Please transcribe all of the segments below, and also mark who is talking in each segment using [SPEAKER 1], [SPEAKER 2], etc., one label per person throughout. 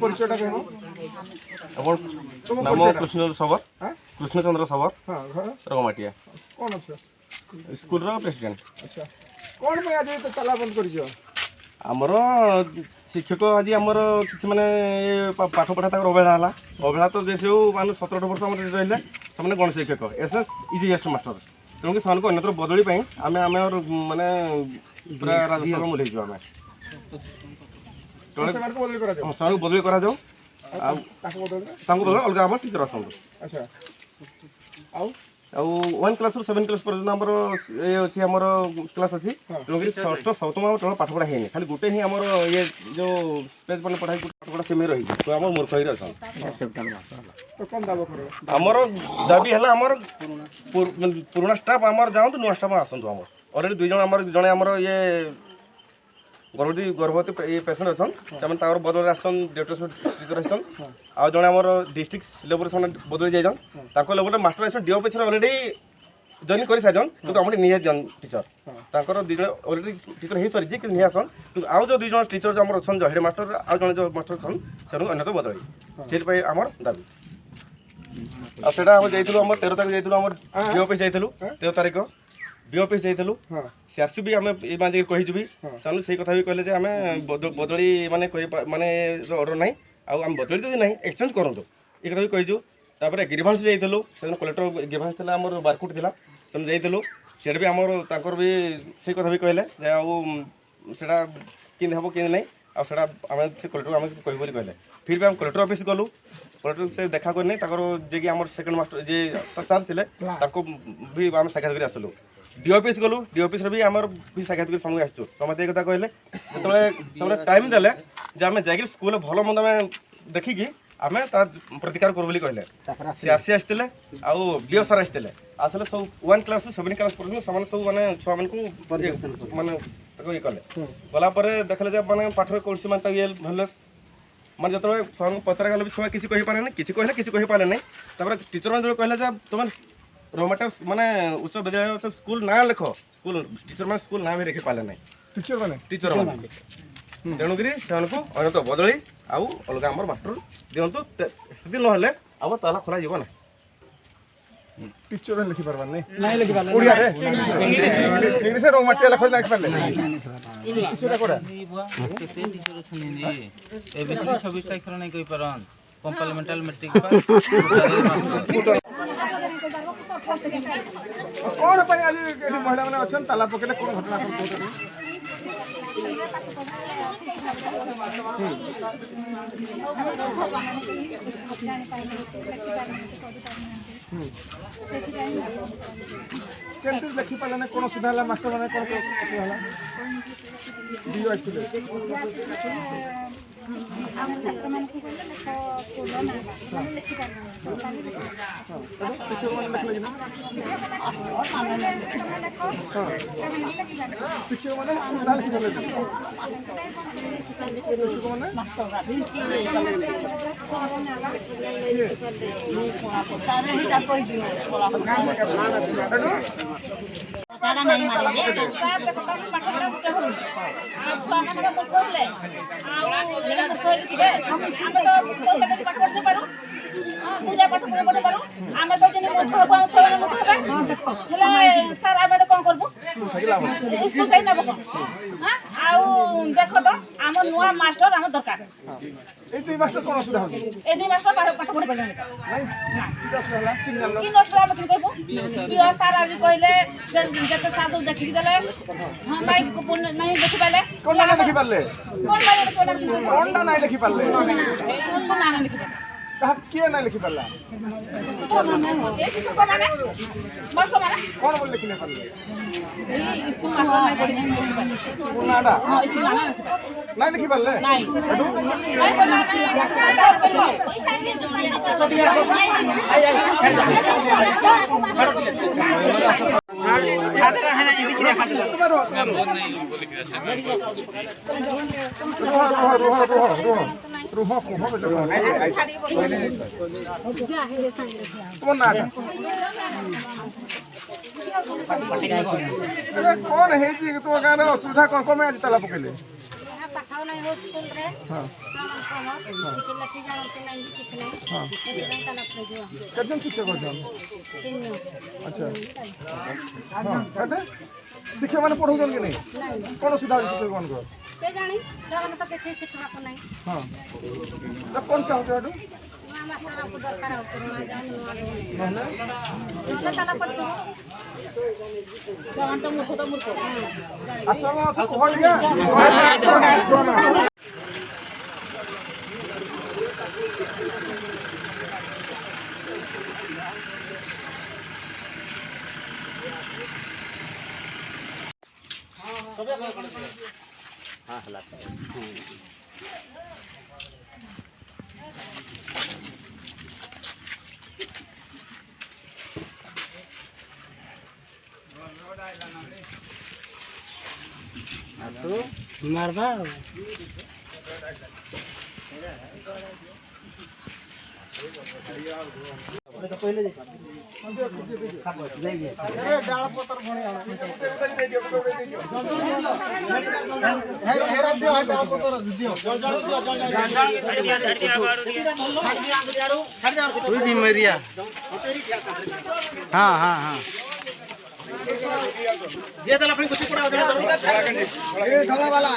[SPEAKER 1] परिचयटा कहबो
[SPEAKER 2] नाम कृष्णचंद्र सबर कृष्णचंद्र सबर रगमाटिया
[SPEAKER 1] कौन अच्छा
[SPEAKER 2] स्कूल प्रेसिडेंट।
[SPEAKER 1] अच्छा कौन पे आज तो ताला बंद कर
[SPEAKER 2] आमर शिक्षक आज आमर कि मैंने पाठ पढ़ा तक अवहेला है अवहेला तो जे सब मान 17 वर्ष आम रही से गण शिक्षक एस एस इजीएस्ट मास्टर तेणुक से अन्यत्र बदली आम आम माने पूरा राजस्व मूल आम बदली करा बदल अलग आम टीचर आसतु।
[SPEAKER 1] अच्छा
[SPEAKER 2] आउ 1 क्लास 7 क्लास पर्यटन आमर ये अच्छी आमर क्लास अच्छी तेणुक षष्ठ सप्तम केवल पाठ पढ़ा है खाली गोटे ही आमर ये जो पेज मैंने पढ़ाई पाठ पढ़ा सेम रही तो आम मूर्ख ही आमर दाबी है आमर पुराना स्टाफ आमर जाऊँ नुआ स्टाफ आसतु आम अलरेडी 2 जन आमर जड़े आमर ये गर्भवती ये पेसेंट अच्छा से बदल आसन डेप्यूटेशन टीचर आसन आउ जड़े आमर डिस्ट्रिक्ट लेवल से बदली जाइछन ताको लेवल मास्टर आसन डी ऑफिस अलरेडी जॉइन कर सारिछन तो आम निहे जन टीचर ताकर 2 जन अलरेडी टीचर हो सारी कि आसन आउ जो 2 जन टीचर जो आमर अच्छा जो हेड मास्टर आउ जड़े जो मास्टर अच्छा से अन्यत बदली से आमर दाबी आटा आम जाइलु आम 13 तारीख जाइलु आम डी ऑफिस जाइलु 13 तारीख डी ऑफिस जाइलु सीआरसी भी आम ये बांधिक कहीचु भी से से कथा भी कहले आम बदली माने माने ऑर्डर ना आम बदली तो ना एक्सचेंज करूँ ये कथा भी कहीचु तापर ग्रीभांस जाइलु से कलेक्टर ग्रीभांस था आम बारकुट था तेना जाइलु से भी आमर तांकर भी से कथा भी कहले सेटा कि हम कि ना आम से कलेक्टर आम कह कहले फिर भी आम कलेक्टर ऑफिस गलु कलेक्टर से देखा करनी जे कि आम सेकेंड मास्टर जे चार्ज थे भी आम साक्षात आसलु डी ऑफिस गलु डी ऑफिस भी आमर भी साक्षात समय आसु समस्त एक कथा कहले जो टाइम देले आम जाकि स्कूल भल मंद आम देखिकी आम प्रतिकार करूँ कहले सीआरसी आसते आउ डीओ सर आसते आसले सब 1 क्लास 7 क्लास पर्यटन सब माने छुआ मान माने ये कले गलापर देखले माने पाठ कौन मान ये भले मैं जो पचरा गले छुआ किसी कहींपारे ना किसी कहले किसी कहींपारे ना टीचर मैंने जो कहले तुम रोमाटर माने उच्च विद्यालय स्कूल ना लिख स्कूल टीचर मैंने स्कूल ना भी लिखि पारे ना टीचर मैंने तेणुक अन्यत बदली आउ अलग आम मास्टर दिंतु से ना आम ताला खोल ना
[SPEAKER 1] टीचर लिखि पारबार नहीं लिखि पारले ओडिया रे इंग्लिश रो मटिया लिखि लिखि पारले टीचर कोडा
[SPEAKER 3] केते टीचर छनी एबीसी 26 तारिख नहीं कहि पारन कंपार्टमेंटल मैट्रिक
[SPEAKER 1] कौन पे आज महिला माने अछन ताला पकेले कोन घटना कर केंतु देखि पाले ना कोन सुधाला मास्टर माने कोन होला डीओ आइले
[SPEAKER 4] आम छात्र मान को कहले लेखो स्कूल ना माने लिखि पारना
[SPEAKER 1] शिक्षक माने लिखले ना
[SPEAKER 4] और माने लेखो
[SPEAKER 1] शिक्षक माने स्कूल ना लिखि पारले शिक्षक माने
[SPEAKER 4] मास्टर सारे ही जा कोई दियो स्कूल तारा नहीं मारे साथ देखो पाठ पढ़ा गुटे हो छुआ माने को कहले आउ जेना कहि दिबे हम तो पैसा दे पाठ पढ़ते पारो हां तू जा पाठ पढ़ते पारो हम तो जेने मूर्ख हो हम छुआ माने मूर्ख हेबे हेला सर आबे कोन करबो स्कूल कहि नबो हां आउ देखो तो हम नुआ मास्टर हम दरकार
[SPEAKER 1] ए दुई मास्टर कोन सुधा हो
[SPEAKER 4] ए दुई मास्टर पाठ पढ़े पारे
[SPEAKER 1] नहीं की दस होला 3 जन
[SPEAKER 4] कि नष्ट हम कि कहबो बिया सर आज कहले से जते साथ देखि देले हां भाई को नहीं देखि पाले
[SPEAKER 1] कोन ना देखि पारले
[SPEAKER 4] कोन भाई
[SPEAKER 1] कोन ना नहीं देखि पारले
[SPEAKER 4] उसको ना नहीं देखि पाले
[SPEAKER 1] कहा किए नहीं लिखि पारला
[SPEAKER 4] ये को माने मास्टर माने
[SPEAKER 1] कौन बोल लिखि नहीं पारले
[SPEAKER 4] ये स्कूल मास्टर नहीं पढ़ी नहीं
[SPEAKER 1] स्कूल नाडा
[SPEAKER 4] हां स्कूल ना
[SPEAKER 1] नहीं लिखि पारले
[SPEAKER 4] नहीं नहीं बोला
[SPEAKER 3] हादरा है ना ये दिख रहा हादरा मैं बहुत नहीं बोल के रहा
[SPEAKER 1] रोह को हो बेटा तुम ना कौन है जी तो गाँव असुविधा कौन कौन आज ताला पकेले
[SPEAKER 5] पाठाव नहीं हो स्कूल रे हां किछ लठी जानते नहीं किछ नहीं हां एबे ताला पे जो
[SPEAKER 1] कजन शिक्षक हो जान अच्छा हां कते शिक्षक माने पढ़ौ जन के नहीं कौन असुविधा शिक्षक कौन को
[SPEAKER 5] के जानी जगन तो किछ शिक्षा को नहीं
[SPEAKER 1] हां तो कौन चाहते हो
[SPEAKER 5] मास्टर को दरकार हो तो ना जानी ना ताला पर तो
[SPEAKER 4] जवान तो मूर्ख
[SPEAKER 1] असम सब हो गया
[SPEAKER 6] हाँ हला मारबा
[SPEAKER 1] डाल पतर भणी आना
[SPEAKER 6] हाँ हाँ हाँ
[SPEAKER 2] ये दला अपनी कुछ पड़ा दे
[SPEAKER 1] ए धला वाला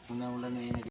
[SPEAKER 3] मुंडा मुंडा नहीं है।